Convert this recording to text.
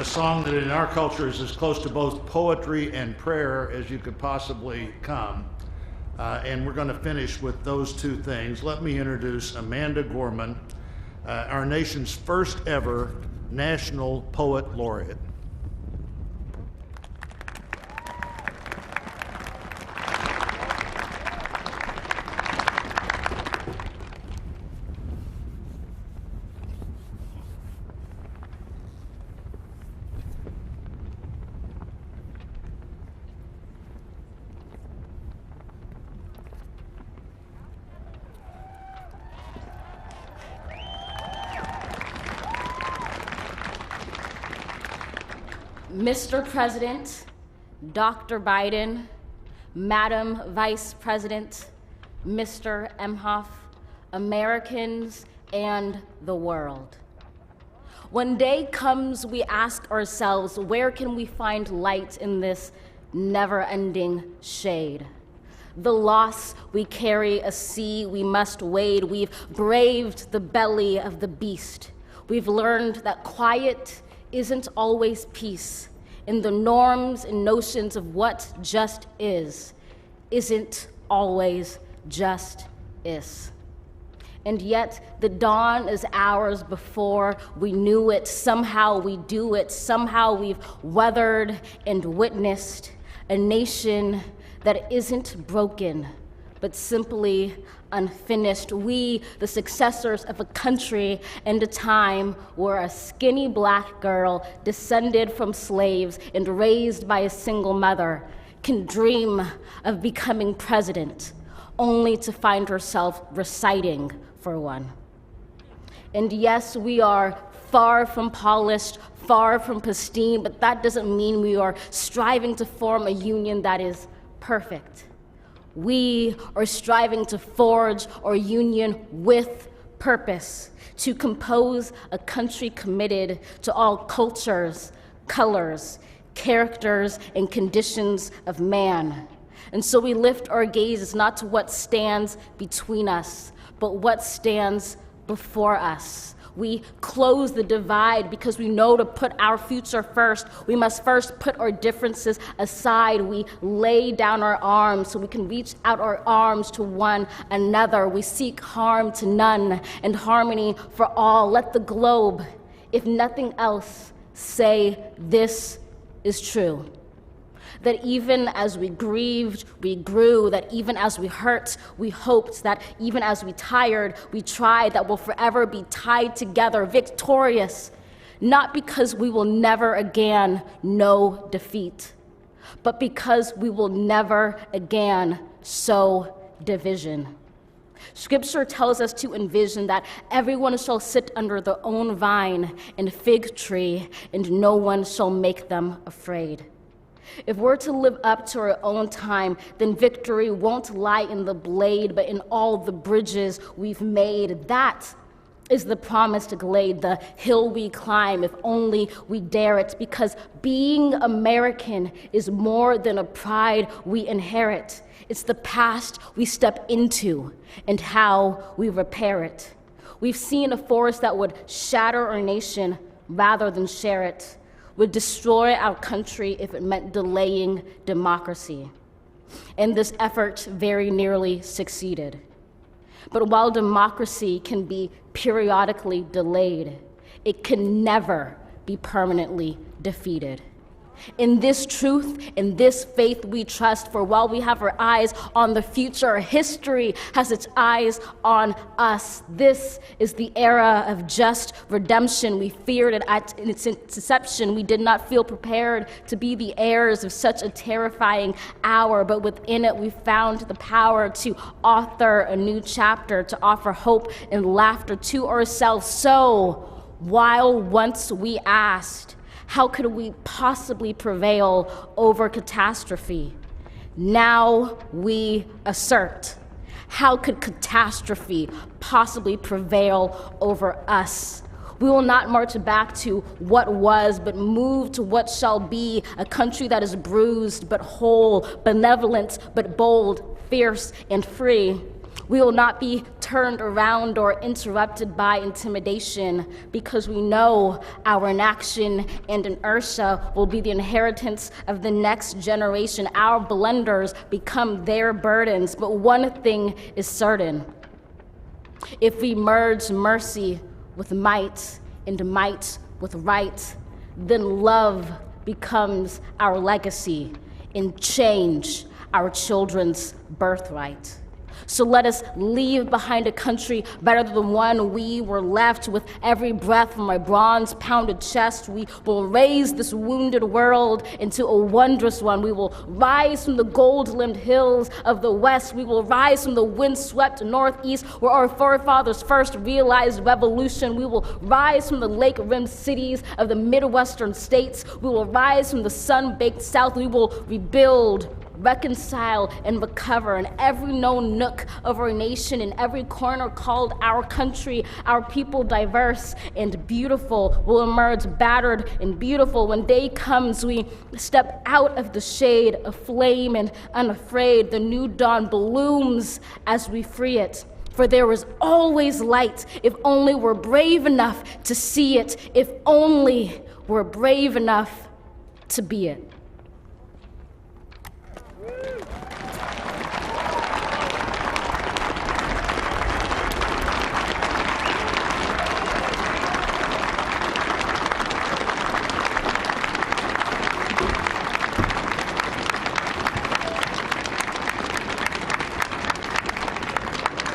a song that in our culture is as close to both poetry and prayer as you could possibly come. And we're going to finish with those two things. Let me introduce Amanda Gorman, our nation's first ever National Poet Laureate. Mr. President, Dr. Biden, Madam Vice President, Mr. Emhoff, Americans, and the world. When day comes, we ask ourselves, where can we find light in this never-ending shade? The loss we carry, a sea we must wade. We've braved the belly of the beast. We've learned that quiet isn't always peace, and the norms and notions of what just isn't always just is. And yet the dawn is ours before we knew it. Somehow we do it. Somehow we've weathered and witnessed a nation that isn't broken, but simply unfinished. We, the successors of a country and a time where a skinny black girl descended from slaves and raised by a single mother can dream of becoming president, only to find herself reciting for one. And yes, we are far from polished, far from pristine, but that doesn't mean we are striving to form a union that is perfect. We are striving to forge our union with purpose, to compose a country committed to all cultures, colors, characters, and conditions of man. And so we lift our gazes not to what stands between us, but what stands before us. We close the divide because we know to put our future first, we must first put our differences aside. We lay down our arms so we can reach out our arms to one another. We seek harm to none and harmony for all. Let the globe, if nothing else, say this is true. That even as we grieved, we grew, that even as we hurt, we hoped, that even as we tired, we tried, that we'll forever be tied together, victorious, not because we will never again know defeat, but because we will never again sow division. Scripture tells us to envision that everyone shall sit under their own vine and fig tree, and no one shall make them afraid. If we're to live up to our own time, then victory won't lie in the blade, but in all the bridges we've made. That is the promised glade, the hill we climb, if only we dare it, because being American is more than a pride we inherit. It's the past we step into and how we repair it. We've seen a force that would shatter our nation rather than share it, would destroy our country if it meant delaying democracy. And this effort very nearly succeeded. But while democracy can be periodically delayed, it can never be permanently defeated. In this truth, in this faith we trust, for while we have our eyes on the future, history has its eyes on us. This is the era of just redemption. We feared it at its inception. We did not feel prepared to be the heirs of such a terrifying hour, but within it we found the power to author a new chapter, to offer hope and laughter to ourselves. So, while once we asked, how could we possibly prevail over catastrophe? Now we assert, how could catastrophe possibly prevail over us? We will not march back to what was, but move to what shall be, a country that is bruised but whole, benevolent but bold, fierce and free. We will not be turned around or interrupted by intimidation, because we know our inaction and inertia will be the inheritance of the next generation. Our blunders become their burdens. But one thing is certain: if we merge mercy with might and might with right, then love becomes our legacy and change our children's birthright. So let us leave behind a country better than the one we were left. With every breath from my bronze-pounded chest, we will raise this wounded world into a wondrous one. We will rise from the gold-limbed hills of the West. We will rise from the wind-swept Northeast, where our forefathers first realized revolution. We will rise from the lake-rimmed cities of the Midwestern states. We will rise from the sun-baked South. We will rebuild, reconcile, and recover in every known nook of our nation, in every corner called our country. Our people, diverse and beautiful, will emerge battered and beautiful. When day comes, we step out of the shade, aflame and unafraid. The new dawn blooms as we free it. For there is always light, if only we're brave enough to see it, if only we're brave enough to be it.